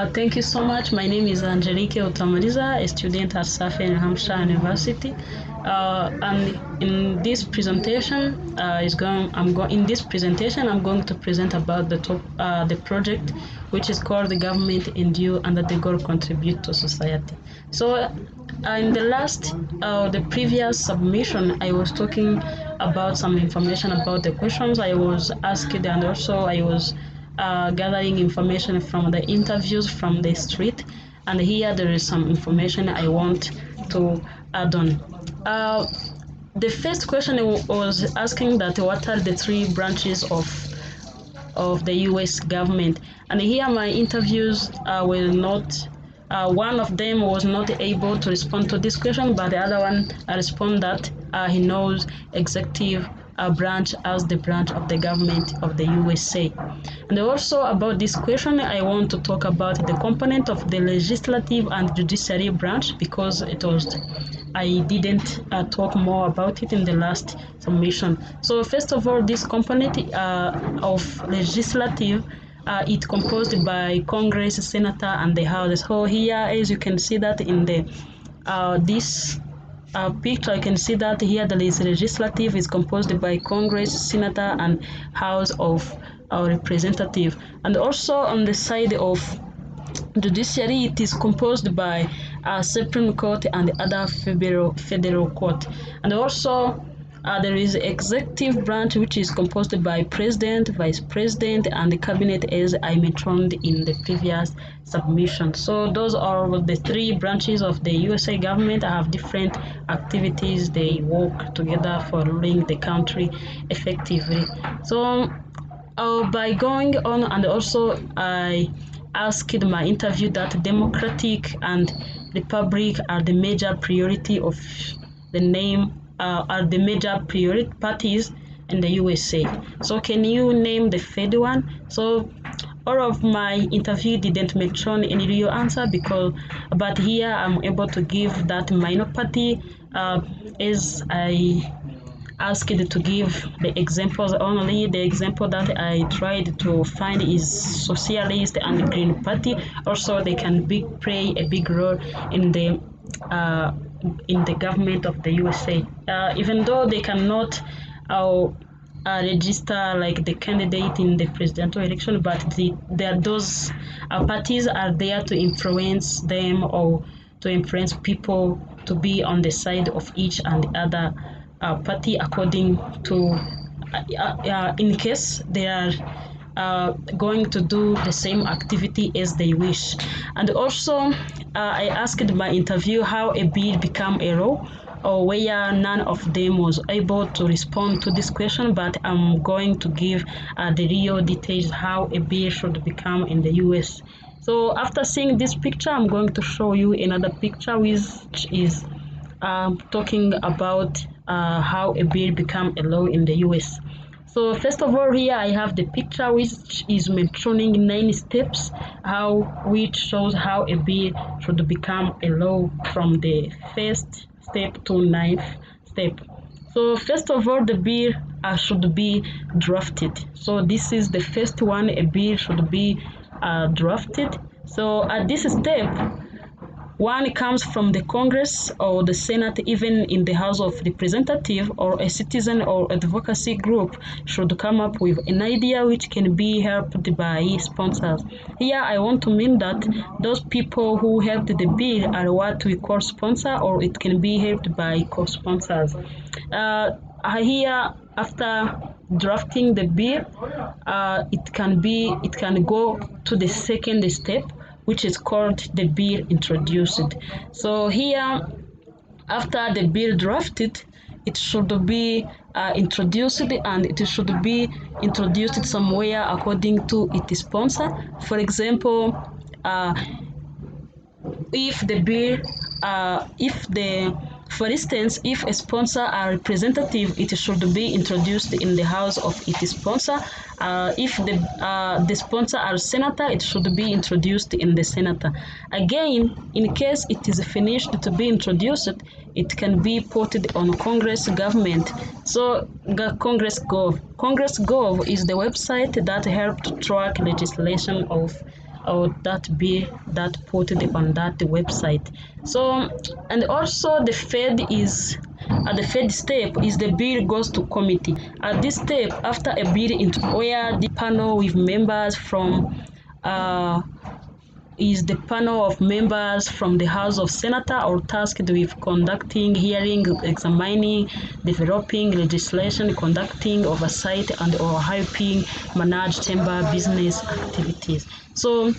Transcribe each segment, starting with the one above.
Thank you so much. My name is Angelique Otamariza, a student at Safi New Hampshire University. And in this presentation, I'm going to present about the project, which is called the Government in Due and that the goal contribute to society. So, in the previous submission, I was talking about some information about the questions I was asked, and also I was gathering information from the interviews from the street. And here there is some information I want to add on. The first question was asking that what are the three branches of the U.S. government, and here my interviews will not. One of them was not able to respond to this question, but the other one responded that he knows executive branch as the branch of the government of the USA. And also about this question, I want to talk about the component of the legislative and judiciary branch because I didn't talk more about it in the last submission. So first of all, this component of legislative it's composed by Congress, Senator, and the House. So here, as you can see that in the this picture, you can see that here the legislative is composed by Congress, Senator, and House of Representative. And also on the side of judiciary, it is composed by Supreme Court and other federal court. And also there is executive branch which is composed by president, vice president, and the cabinet as I mentioned in the previous submission. So those are the three branches of the USA government. Have different activities. They work together for ruling the country effectively. So by going on, and also I asked my interview that Democratic and Republic are the major priority of the name are the major priority parties in the USA. So can you name the third one? So all of my interview didn't mention any real answer but here I'm able to give that minor party as I asked to give the examples only. The example that I tried to find is Socialist and Green Party. Also, they can play a big role in the government of the USA. Even though they cannot register like the candidate in the presidential election, but those parties are there to influence them or to influence people to be on the side of each and the other party according to in case they are going to do the same activity as they wish. And also I asked my interview how a bill became a law, or where none of them was able to respond to this question, but I'm going to give the real details how a bill should become in the US. So after seeing this picture, I'm going to show you another picture which is talking about how a bill become a law in the US. So first of all, here I have the picture which is mentioning 9 steps, which shows how a bill should become a law from the first step to 9th step. So first of all, the bill should be drafted. So this is the first one, a bill should be drafted. So at this step, one comes from the Congress or the Senate, even in the House of Representatives, or a citizen or advocacy group should come up with an idea which can be helped by sponsors. Here I want to mean that those people who helped the bill are what we call sponsor, or it can be helped by co-sponsors. Here, after drafting the bill, it can go to the second step, which is called the bill introduced. So here, after the bill drafted, it should be introduced, and it should be introduced somewhere according to its sponsor. For example, for instance, if a sponsor are representative, it should be introduced in the house of its sponsor. If the sponsor are senator, it should be introduced in the senator. Again, in case it is finished to be introduced, it can be put on Congress government. So Congress Gov is the website that helped track legislation of or that bill that put on that website. So, and also the third is the third step is the bill goes to committee. At this step, after a bill into where the panel with members from uh, is the panel of members from the House of Senator or tasked with conducting hearings, examining, developing legislation, conducting oversight, and or helping manage chamber business activities. So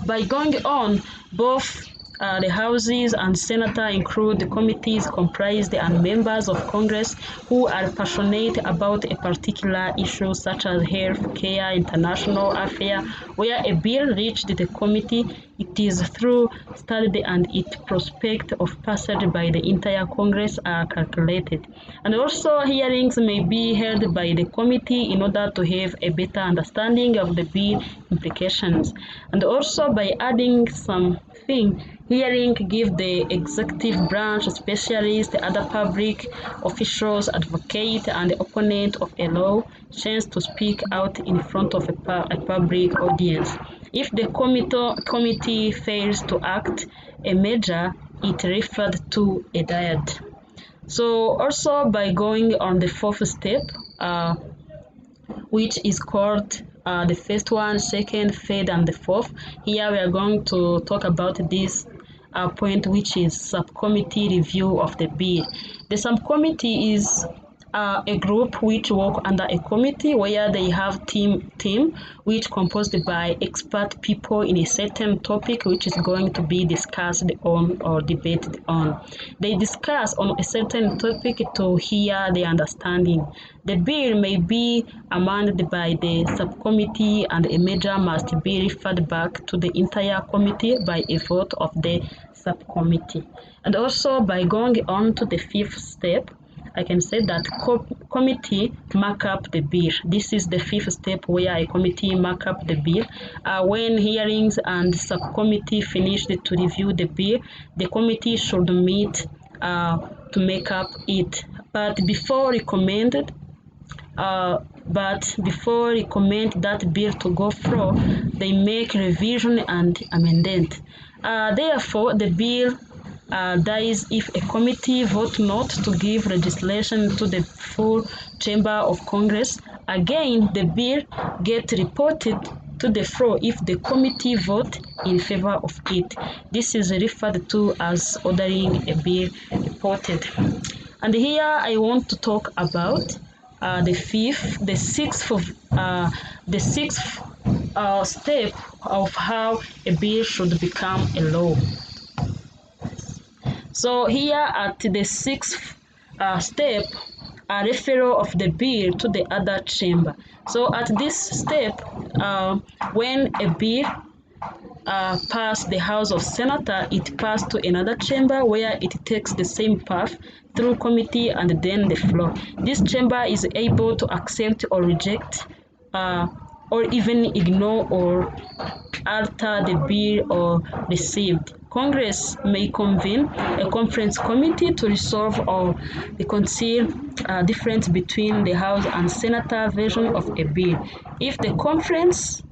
by going on, both the houses and senator include the committees comprised and members of Congress who are passionate about a particular issue such as health care, international affairs. Where a bill reached the committee, it is through study and its prospect of passage by the entire Congress are calculated. And also hearings may be held by the committee in order to have a better understanding of the bill implications. And also by adding something, hearing give the executive branch specialists, other public officials, advocate, and the opponent of a law chance to speak out in front of a public audience. If the committee fails to act a measure, it referred to a diet. So also by going on the fourth step, which is called the first one, second, third, and the fourth. Here we are going to talk about this point, which is subcommittee review of the bill. The subcommittee is a group which work under a committee where they have team which composed by expert people in a certain topic which is going to be discussed on or debated on. They discuss on a certain topic to hear the understanding. The bill may be amended by the subcommittee and a measure must be referred back to the entire committee by a vote of the subcommittee. And also by going on to the fifth step, I can say that committee mark up the bill. This is the fifth step where a committee mark up the bill. When hearings and subcommittee finished to review the bill, the committee should meet to make up it. But before recommend that bill to go through, they make revision and amendment. Therefore, the bill dies if a committee votes not to give legislation to the full chamber of Congress. Again, the bill gets reported to the floor if the committee votes in favor of it. This is referred to as ordering a bill reported. And here I want to talk about the sixth step of how a bill should become a law. So here at the sixth step, a referral of the bill to the other chamber. So at this step, when a bill passed the House of Senator, it passed to another chamber where it takes the same path through committee and then the floor. This chamber is able to accept or reject or even ignore or alter the bill or received. Congress may convene a conference committee to resolve or reconcile difference between the House and Senator version of a bill. If the conference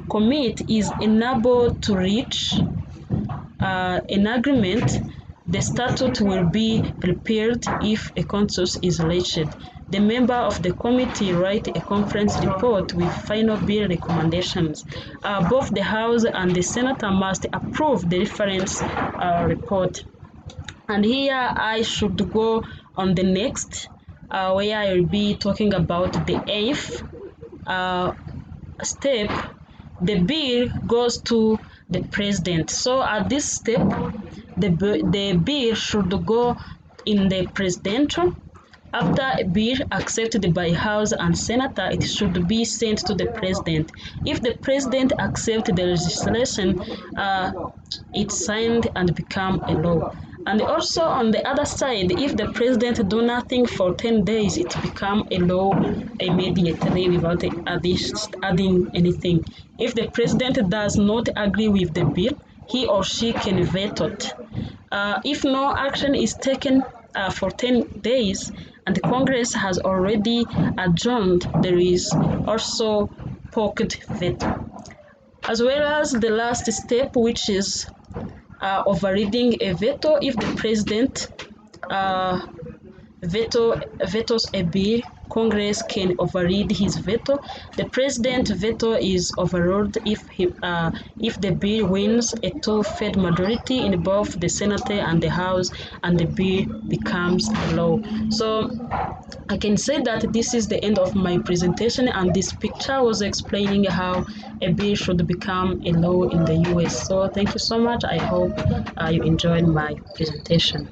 committee is unable to reach an agreement, the statute will be prepared if a consensus is reached. The member of the committee write a conference report with final bill recommendations. Both the House and the Senator must approve the reference report. And here I should go on the next, where I will be talking about the eighth step. The bill goes to the president. So at this step, the bill should go in the presidential. After a bill accepted by House and Senator, it should be sent to the president. If the president accepts the legislation, it's signed and become a law. And also on the other side, if the president do nothing for 10 days, it become a law immediately without adding anything. If the president does not agree with the bill, he or she can veto it. If no action is taken for 10 days and the Congress has already adjourned, there is also pocket veto. as well as the last step, which is overriding a veto. If the president uh, vetoes a bill, Congress can override his veto. The president veto is overruled if the bill wins a two-third majority in both the Senate and the House, and the bill becomes law. So I can say that this is the end of my presentation, and this picture was explaining how a bill should become a law in the US. So thank you so much. I hope you enjoyed my presentation.